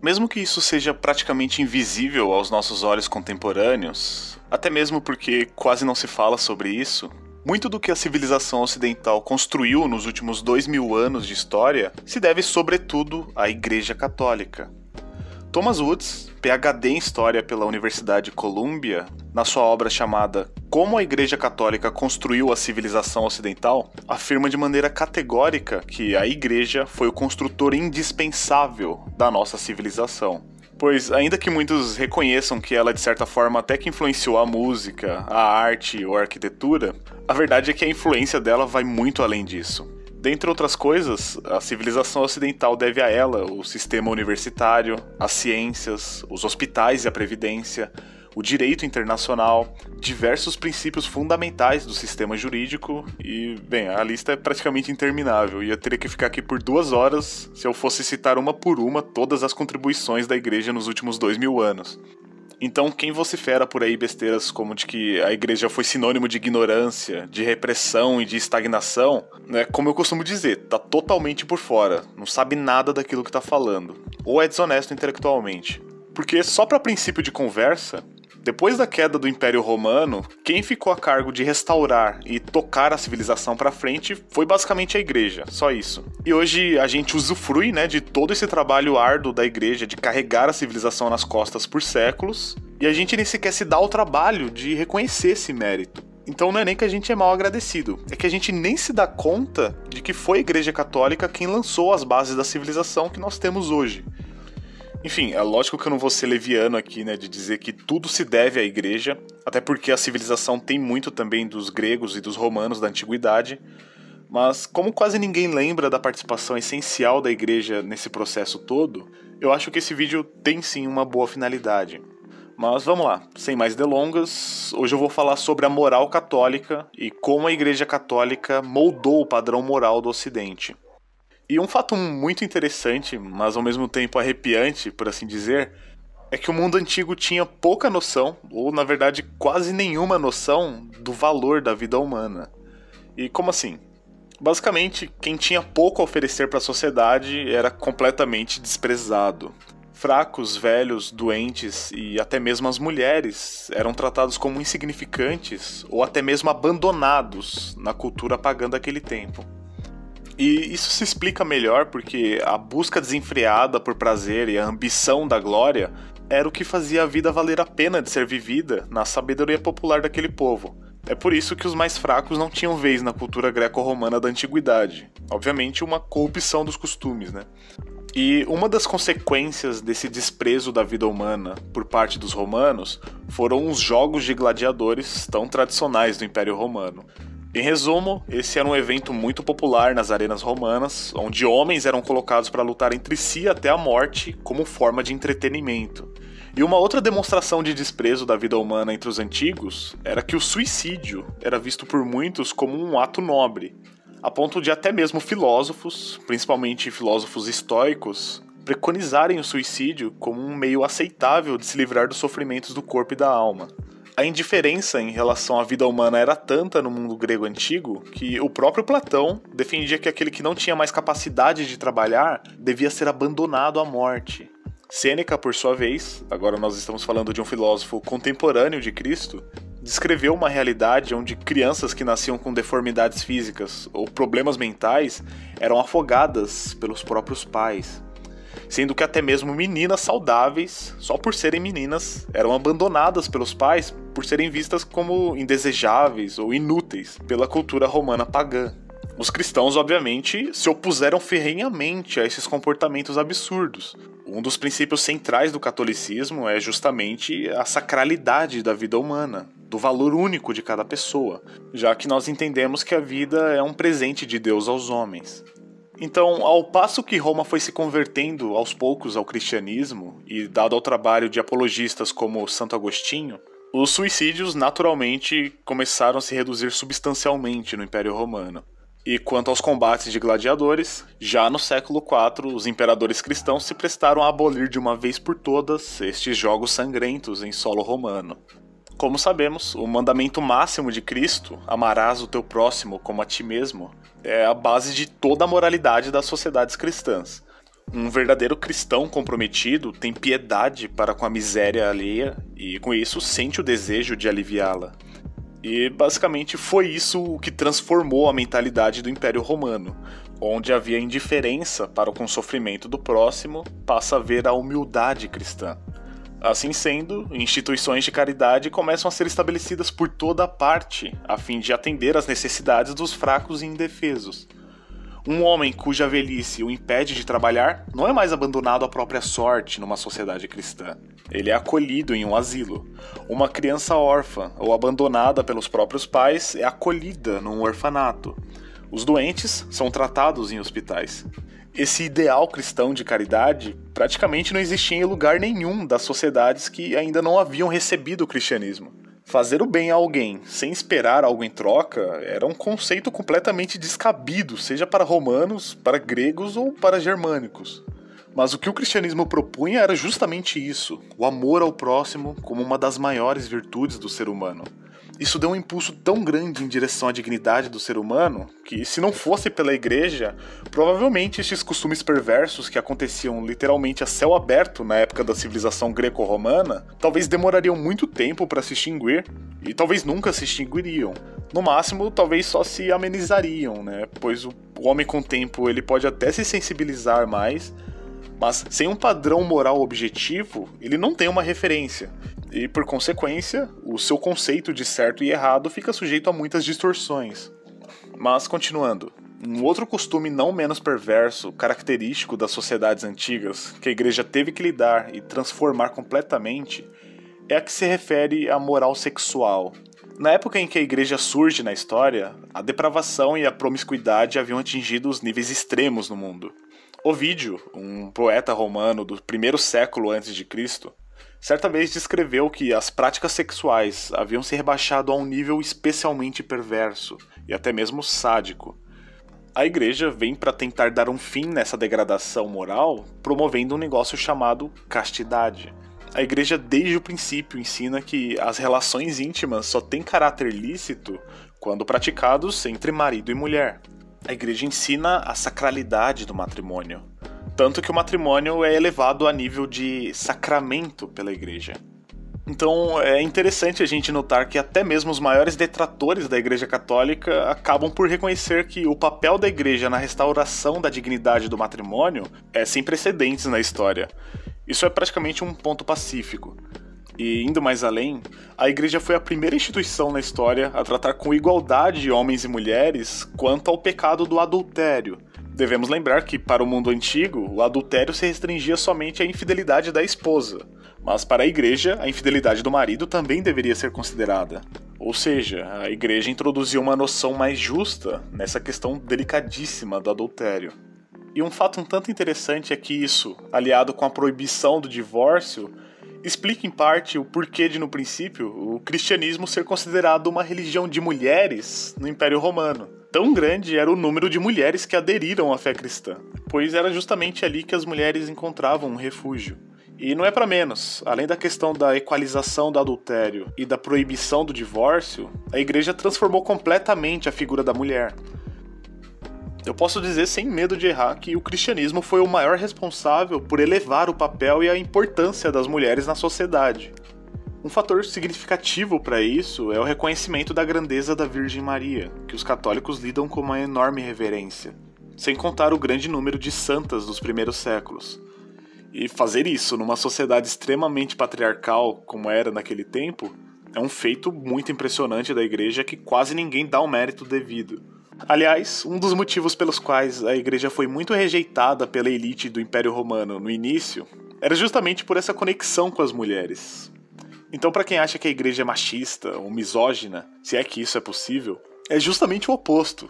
Mesmo que isso seja praticamente invisível aos nossos olhos contemporâneos, até mesmo porque quase não se fala sobre isso, muito do que a civilização ocidental construiu nos últimos 2000 anos de história se deve sobretudo à Igreja Católica. Thomas Woods, PhD em História pela Universidade de Columbia, na sua obra chamada Como a Igreja Católica Construiu a Civilização Ocidental, afirma de maneira categórica que a Igreja foi o construtor indispensável da nossa civilização. Pois, ainda que muitos reconheçam que ela de certa forma até que influenciou a música, a arte ou a arquitetura, a verdade é que a influência dela vai muito além disso. Dentre outras coisas, a civilização ocidental deve a ela o sistema universitário, as ciências, os hospitais e a previdência, o direito internacional, diversos princípios fundamentais do sistema jurídico e, bem, a lista é praticamente interminável e eu teria que ficar aqui por 2 horas se eu fosse citar uma por uma todas as contribuições da igreja nos últimos 2000 anos. Então, quem vocifera por aí besteiras como de que a igreja foi sinônimo de ignorância, de repressão e de estagnação, né, como eu costumo dizer, tá totalmente por fora, não sabe nada daquilo que tá falando, ou é desonesto intelectualmente. Porque só para princípio de conversa, depois da queda do Império Romano, quem ficou a cargo de restaurar e tocar a civilização para frente foi basicamente a igreja, só isso. E hoje a gente usufrui, né, de todo esse trabalho árduo da igreja de carregar a civilização nas costas por séculos, e a gente nem sequer se dá o trabalho de reconhecer esse mérito. Então não é nem que a gente é mal agradecido, é que a gente nem se dá conta de que foi a Igreja Católica quem lançou as bases da civilização que nós temos hoje. Enfim, é lógico que eu não vou ser leviano aqui, né, de dizer que tudo se deve à igreja, até porque a civilização tem muito também dos gregos e dos romanos da antiguidade, mas como quase ninguém lembra da participação essencial da igreja nesse processo todo, eu acho que esse vídeo tem sim uma boa finalidade. Mas vamos lá, sem mais delongas, hoje eu vou falar sobre a moral católica e como a igreja católica moldou o padrão moral do Ocidente. E um fato muito interessante, mas ao mesmo tempo arrepiante, por assim dizer, é que o mundo antigo tinha pouca noção, ou na verdade quase nenhuma noção, do valor da vida humana. E como assim? Basicamente, quem tinha pouco a oferecer para a sociedade era completamente desprezado. Fracos, velhos, doentes e até mesmo as mulheres eram tratados como insignificantes ou até mesmo abandonados na cultura pagã daquele tempo. E isso se explica melhor porque a busca desenfreada por prazer e a ambição da glória era o que fazia a vida valer a pena de ser vivida na sabedoria popular daquele povo. É por isso que os mais fracos não tinham vez na cultura greco-romana da antiguidade. Obviamente uma corrupção dos costumes, né? E uma das consequências desse desprezo da vida humana por parte dos romanos foram os jogos de gladiadores tão tradicionais do Império Romano. Em resumo, esse era um evento muito popular nas arenas romanas, onde homens eram colocados para lutar entre si até a morte como forma de entretenimento. E uma outra demonstração de desprezo da vida humana entre os antigos era que o suicídio era visto por muitos como um ato nobre, a ponto de até mesmo filósofos, principalmente filósofos estoicos, preconizarem o suicídio como um meio aceitável de se livrar dos sofrimentos do corpo e da alma. A indiferença em relação à vida humana era tanta no mundo grego antigo que o próprio Platão defendia que aquele que não tinha mais capacidade de trabalhar devia ser abandonado à morte. Sêneca, por sua vez, agora nós estamos falando de um filósofo contemporâneo de Cristo, descreveu uma realidade onde crianças que nasciam com deformidades físicas ou problemas mentais eram afogadas pelos próprios pais. Sendo que até mesmo meninas saudáveis, só por serem meninas, eram abandonadas pelos pais por serem vistas como indesejáveis ou inúteis pela cultura romana pagã. Os cristãos, obviamente, se opuseram ferrenhamente a esses comportamentos absurdos. Um dos princípios centrais do catolicismo é justamente a sacralidade da vida humana, do valor único de cada pessoa, já que nós entendemos que a vida é um presente de Deus aos homens. Então, ao passo que Roma foi se convertendo aos poucos ao cristianismo, e dado ao trabalho de apologistas como Santo Agostinho, os suicídios naturalmente começaram a se reduzir substancialmente no Império Romano. E quanto aos combates de gladiadores, já no século IV, os imperadores cristãos se prestaram a abolir de uma vez por todas estes jogos sangrentos em solo romano. Como sabemos, o mandamento máximo de Cristo, amarás o teu próximo como a ti mesmo, é a base de toda a moralidade das sociedades cristãs. Um verdadeiro cristão comprometido tem piedade para com a miséria alheia e, com isso, sente o desejo de aliviá-la. E, basicamente, foi isso o que transformou a mentalidade do Império Romano, onde havia indiferença para com o sofrimento do próximo, passa a ver a humildade cristã. Assim sendo, instituições de caridade começam a ser estabelecidas por toda a parte, a fim de atender às necessidades dos fracos e indefesos. Um homem cuja velhice o impede de trabalhar não é mais abandonado à própria sorte numa sociedade cristã. Ele é acolhido em um asilo. Uma criança órfã ou abandonada pelos próprios pais é acolhida num orfanato. Os doentes são tratados em hospitais. Esse ideal cristão de caridade praticamente não existia em lugar nenhum das sociedades que ainda não haviam recebido o cristianismo. Fazer o bem a alguém sem esperar algo em troca era um conceito completamente descabido, seja para romanos, para gregos ou para germânicos. Mas o que o cristianismo propunha era justamente isso, o amor ao próximo como uma das maiores virtudes do ser humano. Isso deu um impulso tão grande em direção à dignidade do ser humano que, se não fosse pela igreja, provavelmente estes costumes perversos que aconteciam literalmente a céu aberto na época da civilização greco-romana, talvez demorariam muito tempo para se extinguir e talvez nunca se extinguiriam. No máximo, talvez só se amenizariam, né? Pois o homem com o tempo ele pode até se sensibilizar mais, mas sem um padrão moral objetivo, ele não tem uma referência. E, por consequência, o seu conceito de certo e errado fica sujeito a muitas distorções. Mas, continuando, um outro costume não menos perverso, característico das sociedades antigas, que a igreja teve que lidar e transformar completamente, é a que se refere à moral sexual. Na época em que a igreja surge na história, a depravação e a promiscuidade haviam atingido os níveis extremos no mundo. Ovídio, um poeta romano do primeiro século a.C., certa vez descreveu que as práticas sexuais haviam se rebaixado a um nível especialmente perverso e até mesmo sádico. A igreja vem para tentar dar um fim nessa degradação moral, promovendo um negócio chamado castidade. A igreja desde o princípio ensina que as relações íntimas só têm caráter lícito quando praticados entre marido e mulher. A igreja ensina a sacralidade do matrimônio, tanto que o matrimônio é elevado a nível de sacramento pela igreja. Então é interessante a gente notar que até mesmo os maiores detratores da Igreja Católica acabam por reconhecer que o papel da igreja na restauração da dignidade do matrimônio é sem precedentes na história. Isso é praticamente um ponto pacífico. E indo mais além, a igreja foi a primeira instituição na história a tratar com igualdade homens e mulheres quanto ao pecado do adultério. Devemos lembrar que, para o mundo antigo, o adultério se restringia somente à infidelidade da esposa, mas para a igreja, a infidelidade do marido também deveria ser considerada. Ou seja, a igreja introduziu uma noção mais justa nessa questão delicadíssima do adultério. E um fato um tanto interessante é que isso, aliado com a proibição do divórcio, explica em parte o porquê de, no princípio, o cristianismo ser considerado uma religião de mulheres no Império Romano. Tão grande era o número de mulheres que aderiram à fé cristã, pois era justamente ali que as mulheres encontravam um refúgio. E não é para menos, além da questão da equalização do adultério e da proibição do divórcio, a igreja transformou completamente a figura da mulher. Eu posso dizer sem medo de errar que o cristianismo foi o maior responsável por elevar o papel e a importância das mulheres na sociedade. Um fator significativo para isso é o reconhecimento da grandeza da Virgem Maria, que os católicos lidam com uma enorme reverência, sem contar o grande número de santas dos primeiros séculos. E fazer isso numa sociedade extremamente patriarcal como era naquele tempo é um feito muito impressionante da igreja que quase ninguém dá o mérito devido. Aliás, um dos motivos pelos quais a igreja foi muito rejeitada pela elite do Império Romano no início era justamente por essa conexão com as mulheres. Então, para quem acha que a igreja é machista ou misógina, se é que isso é possível, é justamente o oposto.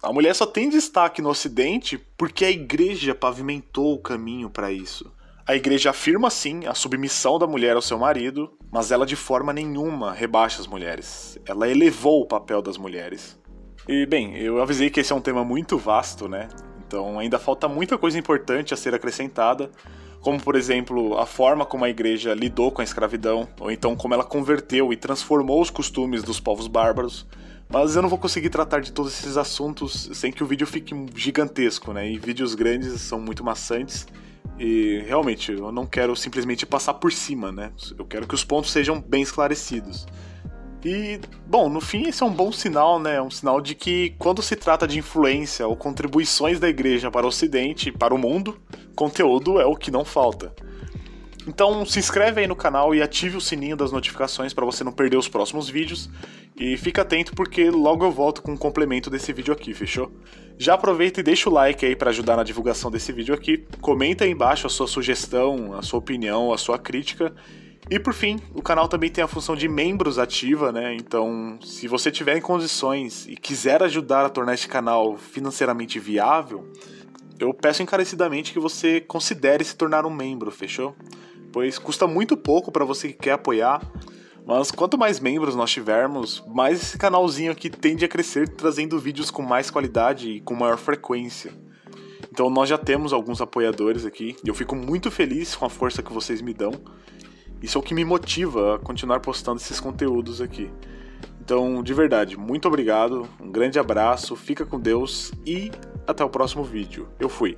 A mulher só tem destaque no Ocidente porque a igreja pavimentou o caminho para isso. A igreja afirma sim a submissão da mulher ao seu marido, mas ela de forma nenhuma rebaixa as mulheres. Ela elevou o papel das mulheres. E bem, eu avisei que esse é um tema muito vasto, né? Então ainda falta muita coisa importante a ser acrescentada, como por exemplo a forma como a igreja lidou com a escravidão, ou então como ela converteu e transformou os costumes dos povos bárbaros, Mas eu não vou conseguir tratar de todos esses assuntos sem que o vídeo fique gigantesco, né? E vídeos grandes são muito maçantes. E realmente, eu não quero simplesmente passar por cima, né? Eu quero que os pontos sejam bem esclarecidos. E, bom, no fim esse é um bom sinal, né? É um sinal de que quando se trata de influência ou contribuições da igreja para o Ocidente e para o mundo, conteúdo é o que não falta. Então se inscreve aí no canal e ative o sininho das notificações para você não perder os próximos vídeos. E fica atento porque logo eu volto com um complemento desse vídeo aqui, fechou? Já aproveita e deixa o like aí para ajudar na divulgação desse vídeo aqui. Comenta aí embaixo a sua sugestão, a sua opinião, a sua crítica. E por fim, o canal também tem a função de membros ativa, né? Então, se você tiver em condições e quiser ajudar a tornar este canal financeiramente viável, eu peço encarecidamente que você considere se tornar um membro, fechou? Pois custa muito pouco para você que quer apoiar, mas quanto mais membros nós tivermos, mais esse canalzinho aqui tende a crescer, trazendo vídeos com mais qualidade e com maior frequência. Então nós já temos alguns apoiadores aqui, e eu fico muito feliz com a força que vocês me dão. Isso é o que me motiva a continuar postando esses conteúdos aqui. Então, de verdade, muito obrigado, um grande abraço, fica com Deus e até o próximo vídeo. Eu fui.